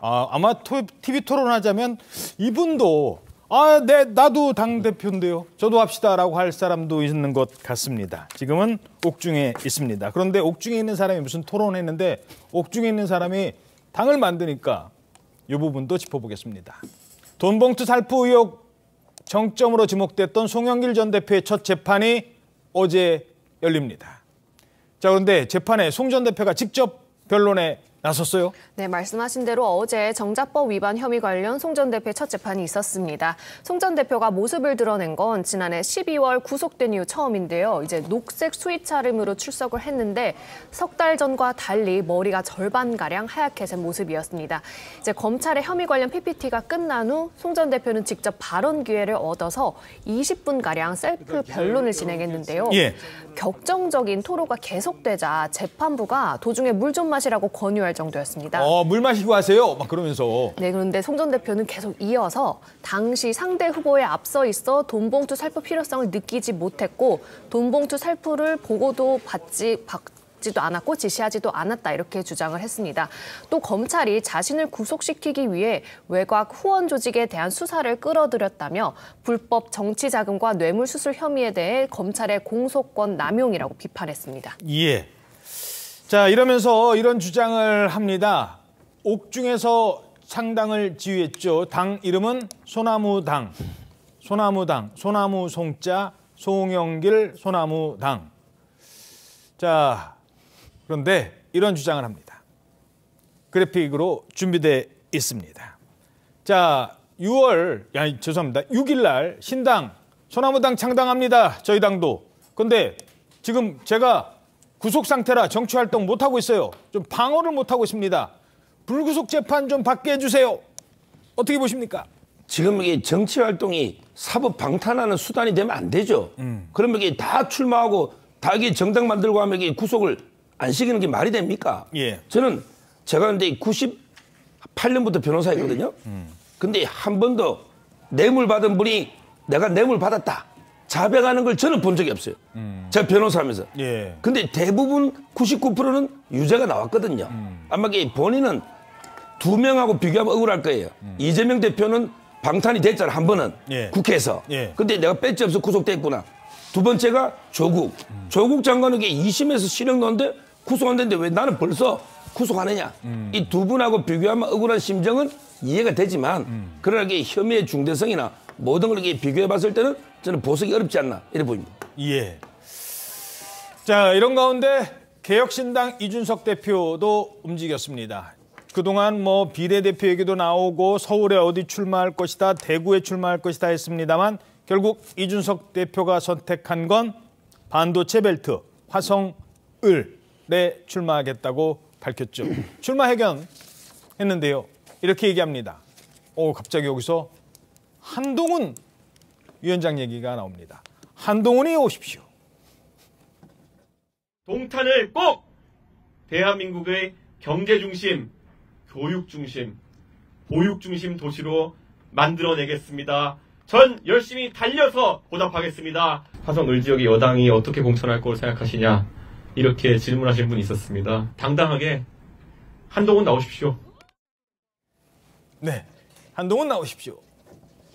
아마 TV 토론하자면 이분도 나도 당대표인데요. 저도 합시다라고 할 사람도 있는 것 같습니다. 지금은 옥중에 있습니다. 그런데 옥중에 있는 사람이 무슨 토론했는데 옥중에 있는 사람이 당을 만드니까 이 부분도 짚어보겠습니다. 돈봉투 살포 의혹 정점으로 지목됐던 송영길 전 대표의 첫 재판이 어제 열립니다. 자, 그런데 재판에 송 전 대표가 직접 변론에 나섰어요? 네, 말씀하신 대로 어제 정자법 위반 혐의 관련 송 전 대표의 첫 재판이 있었습니다. 송 전 대표가 모습을 드러낸 건 지난해 12월 구속된 이후 처음인데요. 이제 녹색 수의 차림으로 출석을 했는데 석 달 전과 달리 머리가 절반가량 하얗게 진 모습이었습니다. 이제 검찰의 혐의 관련 PPT가 끝난 후 송 전 대표는 직접 발언 기회를 얻어서 20분가량 셀프 변론을 진행했는데요. 예. 격정적인 토로가 계속되자 재판부가 도중에 물 좀 마시라고 권유할 정도였습니다. 물 마시고 하세요. 막 그러면서. 네, 그런데 송 전 대표는 계속 이어서 당시 상대 후보에 앞서 있어 돈봉투 살포 필요성을 느끼지 못했고 돈봉투 살포를 보고도 받지도 않았고 지시하지도 않았다 이렇게 주장을 했습니다. 또 검찰이 자신을 구속시키기 위해 외곽 후원 조직에 대한 수사를 끌어들였다며 불법 정치 자금과 뇌물 수술 혐의에 대해 검찰의 공소권 남용이라고 비판했습니다. 예. 자, 이러면서 이런 주장을 합니다. 옥중에서 창당을 지휘했죠. 당 이름은 소나무당. 소나무 송자, 송영길 소나무당. 자, 그런데 이런 주장을 합니다. 그래픽으로 준비되어 있습니다. 자, 6일 날 신당 소나무당 창당합니다. 저희 당도. 근데 지금 제가 구속 상태라 정치 활동 못하고 있어요. 좀 방어를 못하고 있습니다. 불구속 재판 좀 받게 해주세요. 어떻게 보십니까? 지금 이게 정치 활동이 사법 방탄하는 수단이 되면 안 되죠. 그러면 이게 다 출마하고 다 이게 정당 만들고 하면 이게 구속을 안 시키는 게 말이 됩니까? 예. 제가 근데 98년부터 변호사였거든요. 근데 한 번도 뇌물 받은 분이 내가 뇌물 받았다 자백하는 걸 저는 본 적이 없어요. 제가 변호사하면서. 예. 근데 대부분 99%는 유죄가 나왔거든요. 아마 본인은 두 명하고 비교하면 억울할 거예요. 이재명 대표는 방탄이 됐잖아, 한 번은. 예. 국회에서. 예. 근데 내가 배지 없어 구속됐구나. 두 번째가 조국. 조국 장관은 2심에서 실형 넣었는데 구속 안 됐는데 왜 나는 벌써 구속하느냐. 이 두 분하고 비교하면 억울한 심정은 이해가 되지만 그러나 이게 혐의의 중대성이나 모든 걸 이렇게 비교해 봤을 때는 저는 보석이 어렵지 않나 이렇게 보입니다. 예. 자, 이런 가운데 개혁신당 이준석 대표도 움직였습니다. 그동안 비례대표 얘기도 나오고 서울에 어디 출마할 것이다, 대구에 출마할 것이다 했습니다만 결국 이준석 대표가 선택한 건 반도체 벨트 화성을에 출마하겠다고 밝혔죠. 출마 회견했는데요. 이렇게 얘기합니다. 갑자기 여기서 한동훈 위원장 얘기가 나옵니다. 한동훈이 오십시오. 동탄을 꼭 대한민국의 경제 중심, 교육 중심, 보육 중심 도시로 만들어내겠습니다. 전 열심히 달려서 보답하겠습니다. 화성을 지역의 여당이 어떻게 공천할 걸 생각하시냐 이렇게 질문하신 분이 있었습니다. 당당하게 한동훈 나오십시오. 네, 한동훈 나오십시오.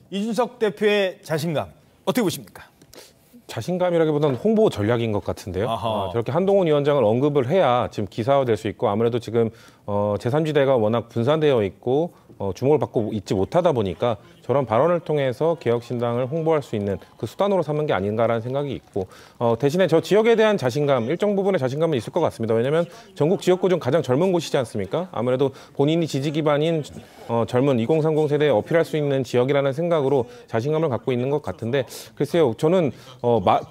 이준석 대표의 자신감 어떻게 보십니까? 자신감이라기보다는 홍보 전략인 것 같은데요. 저렇게 한동훈 위원장을 언급을 해야 지금 기사화될 수 있고 아무래도 지금 제3지대가 워낙 분산되어 있고 주목을 받고 있지 못하다 보니까 저런 발언을 통해서 개혁신당을 홍보할 수 있는 그 수단으로 삼은 게 아닌가라는 생각이 있고 대신에 저 지역에 대한 자신감, 일정 부분의 자신감은 있을 것 같습니다. 왜냐하면 전국 지역구 중 가장 젊은 곳이지 않습니까? 아무래도 본인이 지지 기반인 젊은 2030 세대에 어필할 수 있는 지역이라는 생각으로 자신감을 갖고 있는 것 같은데 글쎄요, 저는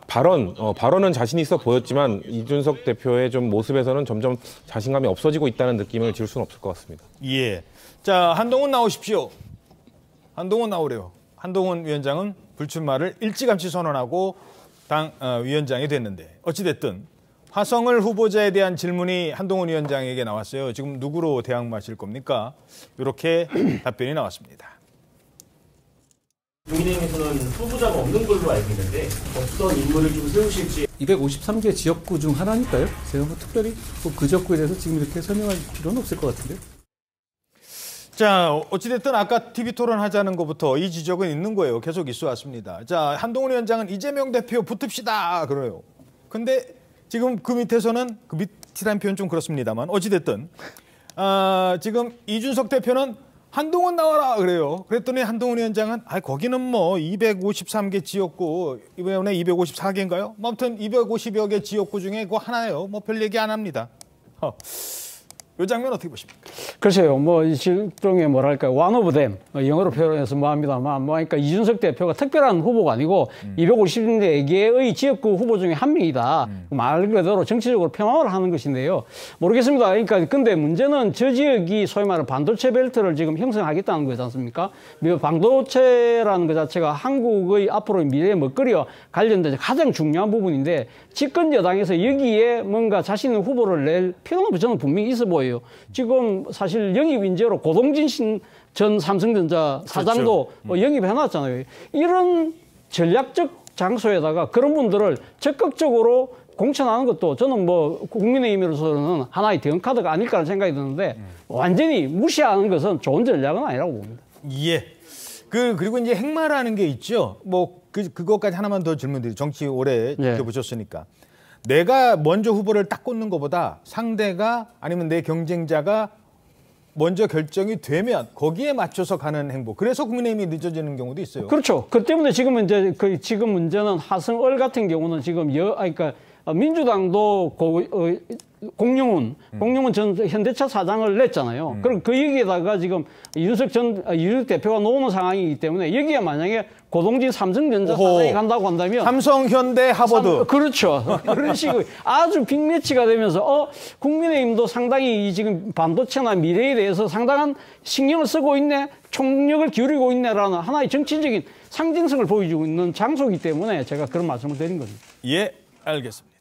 발언은 자신 있어 보였지만 이준석 대표의 좀 모습에서는 점점 자신감이 없어지고 있다는 느낌을 지울 수는 없을 것 같습니다. 예. 자, 한동훈 나오십시오. 한동훈 나오래요. 한동훈 위원장은 불출마를 일찌감치 선언하고 당 위원장이 됐는데 어찌됐든 화성을 후보자에 대한 질문이 한동훈 위원장에게 나왔어요. 지금 누구로 대항마실 겁니까? 이렇게 답변이 나왔습니다. 국민의힘에서는 후보자가 없는 걸로 알고 있는데 어떤 인물을 좀 세우실지. 253개 지역구 중 하나니까요. 제가 특별히 그 지역구에 대해서 지금 이렇게 설명할 필요는 없을 것 같은데요. 자, 어찌됐든 아까 TV 토론하자는 것부터 이 지적은 있는 거예요. 계속 있어 왔습니다. 자, 한동훈 위원장은 이재명 대표 붙읍시다 그래요. 근데 지금 그 밑에서는 그 밑이라는 표현 좀 그렇습니다만 어찌됐든 지금 이준석 대표는 한동훈 나와라 그래요. 그랬더니 한동훈 위원장은 거기는 뭐 253개 지역구 이번에 254개인가요? 아무튼 250여 개 지역구 중에 그거 하나예요. 뭐 별 얘기 안 합니다. 이 장면 어떻게 보십니까? 글쎄요, 뭐 일종의 뭐랄까 one of them 영어로 표현해서 뭐합니다만 뭐하니까 이준석 대표가 특별한 후보가 아니고 254개의 지역구 후보 중에 한 명이다. 말 그대로 정치적으로 평화를 하는 것인데요. 모르겠습니다. 그러니까 근데 문제는 저 지역이 소위 말하는 반도체 벨트를 지금 형성하겠다는 거지 않습니까? 반도체라는 것 자체가 한국의 앞으로의 미래의 먹거리와 관련된 가장 중요한 부분인데 집권 여당에서 여기에 뭔가 자신의 후보를 낼 필요는 저는 분명히 있어 보여요. 지금 사실 영입 인재로 고동진 전 삼성전자 사장도 영입해놨잖아요. 이런 전략적 장소에다가 그런 분들을 적극적으로 공천하는 것도 저는 뭐 국민의힘으로서는 하나의 대응카드가 아닐까라는 생각이 드는데 완전히 무시하는 것은 좋은 전략은 아니라고 봅니다. 예. 그리고 이제 행마라는 게 있죠. 뭐 그것까지 하나만 더 질문드리죠. 정치 오래 지켜보셨으니까. 내가 먼저 후보를 딱 꽂는 것보다 상대가 아니면 내 경쟁자가 먼저 결정이 되면 거기에 맞춰서 가는 행보. 그래서 국민의힘이 늦어지는 경우도 있어요. 그렇죠. 그 때문에 지금 이제 지금 문제는 하승을 같은 경우는 지금 그러니까 민주당도 공용훈 전 현대차 사장을 냈잖아요. 그럼 그 얘기에다가 지금 이준석 대표가 놓는 상황이기 때문에 여기에 만약에 고동진 삼성전자 사장이 간다고 한다면 삼성, 현대, 하버드. 그렇죠. 그런 식으로 아주 빅매치가 되면서 국민의힘도 상당히 지금 반도체나 미래에 대해서 상당한 신경을 쓰고 있네, 총력을 기울이고 있네라는 하나의 정치적인 상징성을 보여주고 있는 장소이기 때문에 제가 그런 말씀을 드린 겁니다. 예, 알겠습니다.